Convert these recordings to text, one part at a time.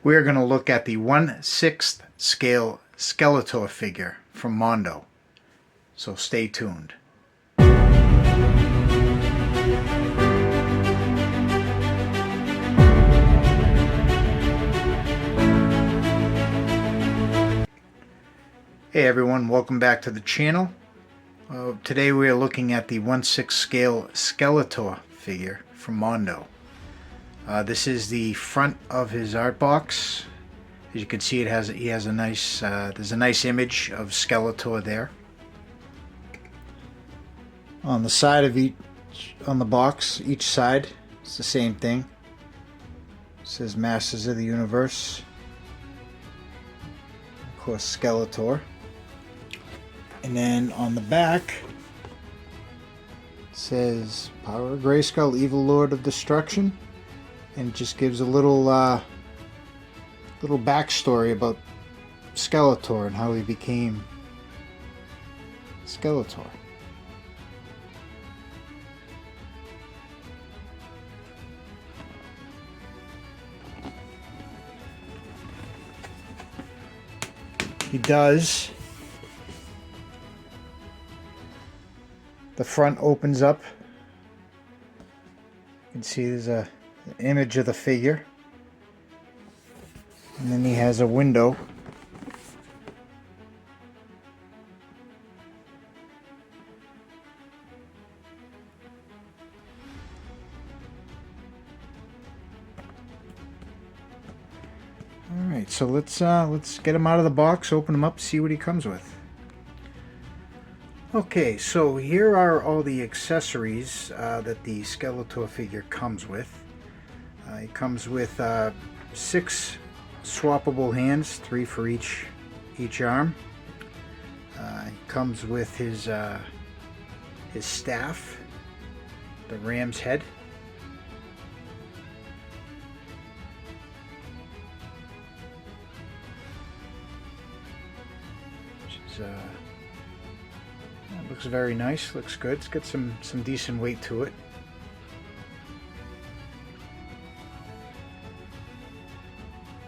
we're going to look at the 1/6 scale Skeletor figure from Mondo. So stay tuned. Hey everyone, welcome back to the channel. Today we are looking at the 1/6 scale Skeletor figure from Mondo. This is the front of his art box. As you can see, there's a nice image of Skeletor there. On the side of on the box, each side, it's the same thing. It says Masters of the Universe. Of course, Skeletor. And then on the back, it says Power of Grayskull, Evil Lord of Destruction. And it just gives a little backstory about Skeletor and how he became Skeletor. He does. The front opens up. You can see there's an image of the figure. And then he has a window. Alright, so let's get him out of the box, open him up, see what he comes with. Okay, so here are all the accessories that the Skeletor figure comes with. He comes with 6 swappable hands, 3 for each arm. He comes with his staff, the ram's head. Which is it looks very nice, looks good. It's got some decent weight to it.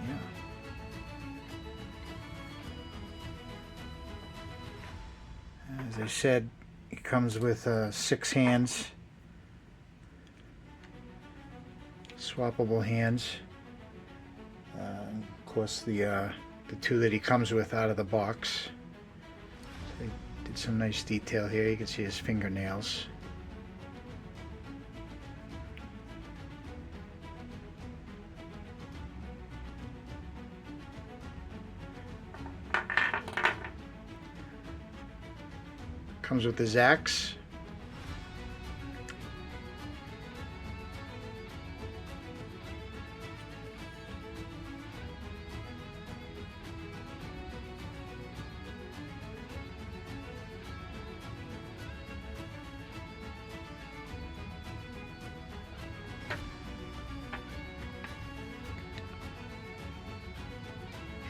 Yeah. As I said, it comes with 6 hands, swappable hands. Of course, the 2 that he comes with out of the box. Did some nice detail here. You can see his fingernails. Comes with his axe.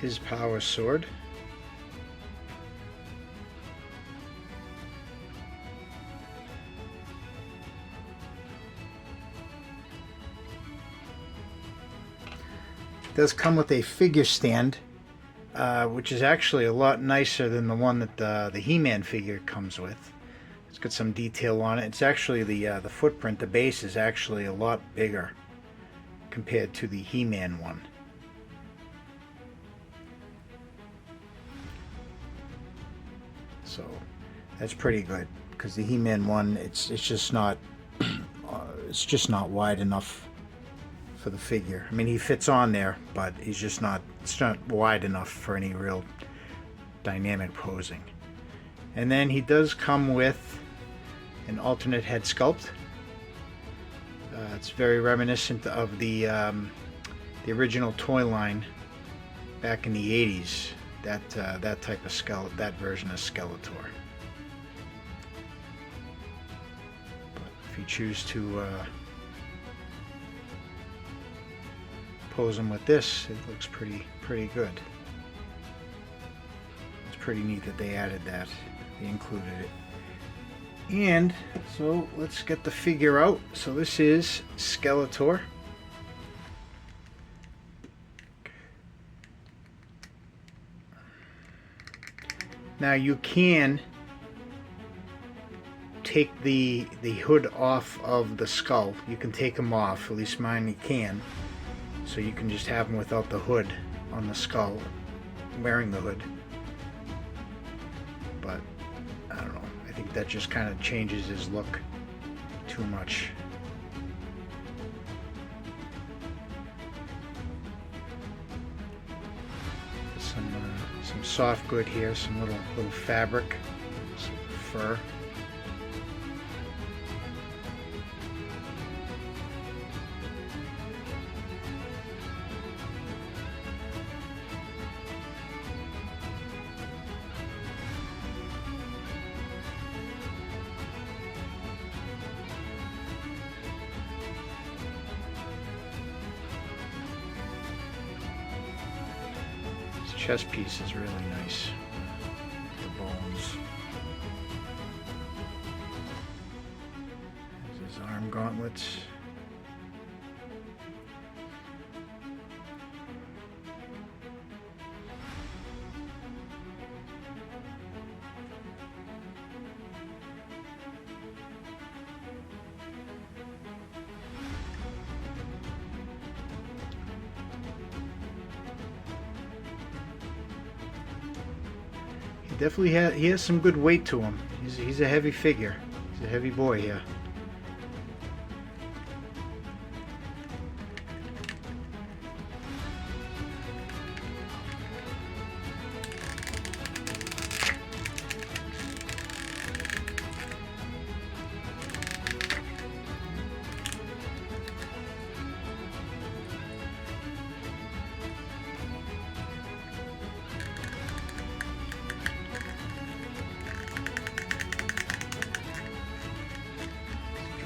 His power sword. It does come with a figure stand, which is actually a lot nicer than the one that the He-Man figure comes with. It's got some detail on it. It's actually the footprint, the base is actually a lot bigger compared to the He-Man one. So that's pretty good, because the He-Man one, it's just not wide enough for the figure. I mean, he fits on there, but it's not wide enough for any real dynamic posing. And then he does come with an alternate head sculpt. It's very reminiscent of the original toy line back in the 80s. That type of that version of Skeletor. But if you choose to pose him with this, it looks pretty good. It's pretty neat that they added that. They included it. And so let's get the figure out. So this is Skeletor. Now you can take the hood off of the skull. You can take them off, at least mine you can. So you can just have them without the hood on the skull, wearing the hood. But I don't know, I think that just kind of changes his look too much. Some soft good here, some little fabric, some fur. Chest piece is really nice. The bones. There's his arm gauntlets. Definitely he has some good weight to him. He's a heavy figure. He's a heavy boy here.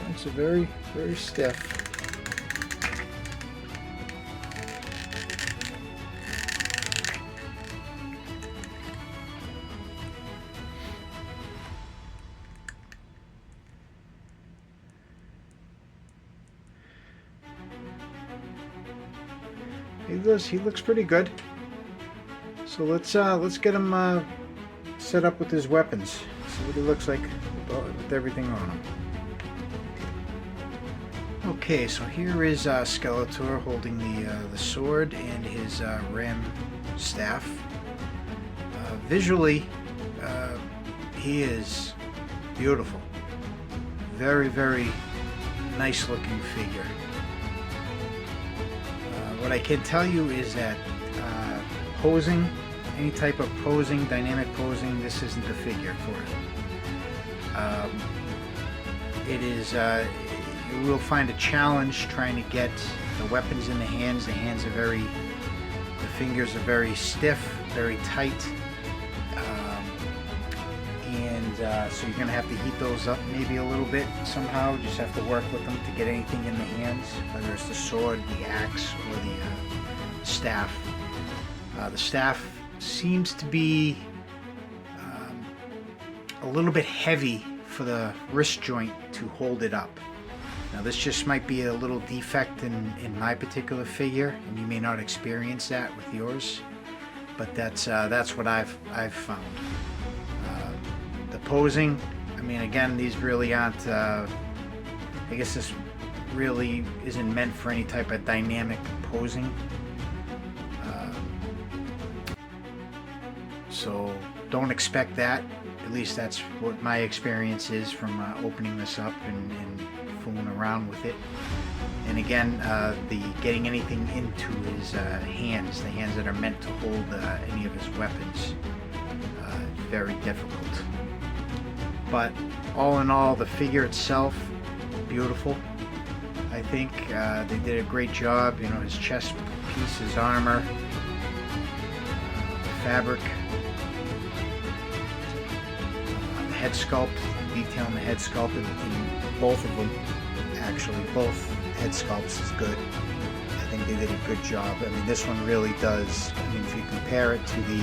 Joints are very, very stiff. He looks pretty good. So let's get him set up with his weapons. See what he looks like with everything on him. Okay, so here is Skeletor holding the sword and his ram staff. Visually, he is beautiful. Very, very nice looking figure. What I can tell you is that posing, any type of posing, dynamic posing, this isn't the figure for it. It is, you will find a challenge trying to get the weapons in the hands. The hands are the fingers are very stiff, very tight. So you're going to have to heat those up maybe a little bit somehow. Just have to work with them to get anything in the hands, whether it's the sword, the axe, or the staff. The staff seems to be a little bit heavy for the wrist joint to hold it up. Now this just might be a little defect in my particular figure, and you may not experience that with yours, but that's what I've found. The posing, I mean, again, these really aren't, I guess this really isn't meant for any type of dynamic posing. So don't expect that. At least that's what my experience is from opening this up and fooling around with it. And again, the getting anything into his hands, the hands that are meant to hold any of his weapons, very difficult. But all in all, the figure itself, beautiful. I think they did a great job. You know, his chest piece, his armor, the fabric, the head sculpt, detail in the head sculpt in both of them. Actually, both head sculpts is good. I think they did a good job. I mean, this one really does. I mean, if you compare it to the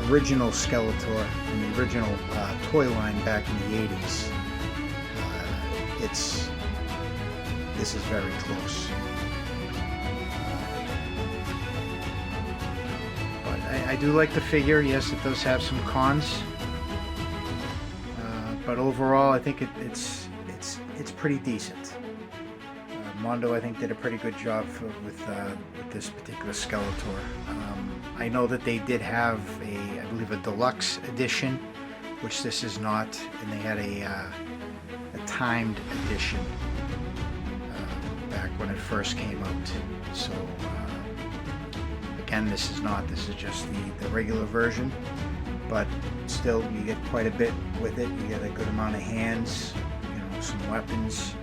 original Skeletor from the original toy line back in the 80s, this is very close. But I do like the figure. Yes, it does have some cons. but overall I think it's pretty decent. Mondo, I think, did a pretty good job with this particular Skeletor. I know that they did have I believe a deluxe edition, which this is not, and they had a timed edition back when it first came out. So again, this is not. This is just the regular version, but still, you get quite a bit with it. You get a good amount of hands, some weapons,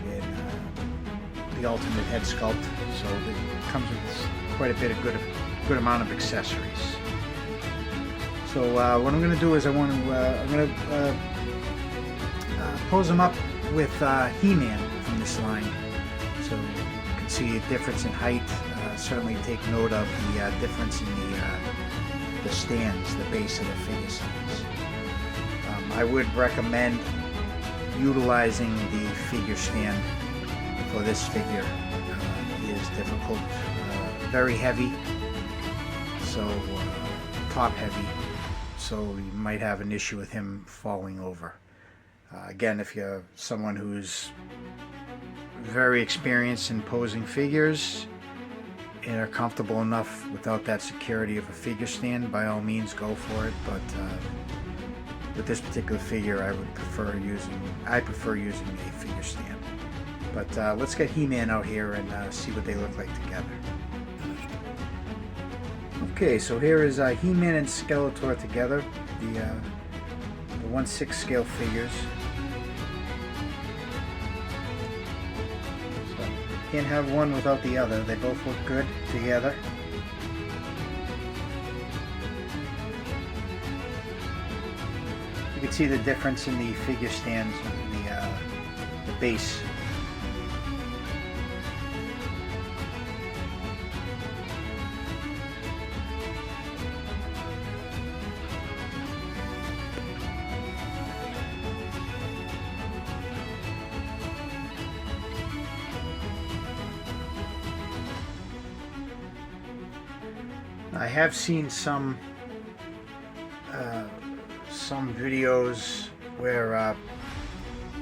and the ultimate head sculpt. So it comes with quite a bit of good amount of accessories. So what I'm going to do is I'm going to pose them up with He-Man from this line, so you can see a difference in height. Certainly take note of the difference in the stands, the base of the figure stands. I would recommend utilizing the figure stand for this figure. It is difficult, very heavy, so top heavy, so you might have an issue with him falling over. Again, if you're someone who's very experienced in posing figures and are comfortable enough without that security of a figure stand, by all means go for it. But with this particular figure, I prefer using a figure stand. But let's get He-Man out here and see what they look like together. Okay, so here is He-Man and Skeletor together, the 1/6 scale figures. So can't have one without the other. They both look good together. You can see the difference in the figure stands and the base. I have seen some videos where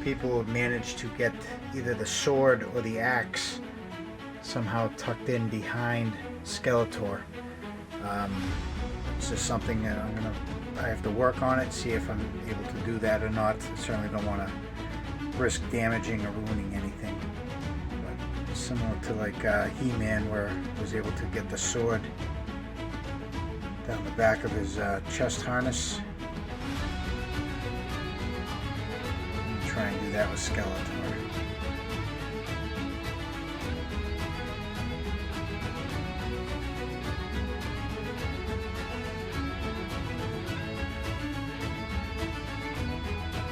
people have managed to get either the sword or the axe somehow tucked in behind Skeletor. It's just something that I have to work on it, see if I'm able to do that or not. I certainly don't want to risk damaging or ruining anything. But similar to like He-Man, where I was able to get the sword down the back of his chest harness. I'm gonna try and do that with Skeletor.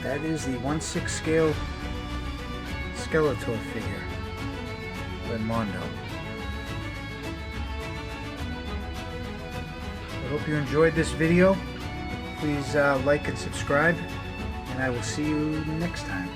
That is the 1/6 scale Skeletor figure by Mondo. I hope you enjoyed this video. Please like and subscribe, and I will see you next time.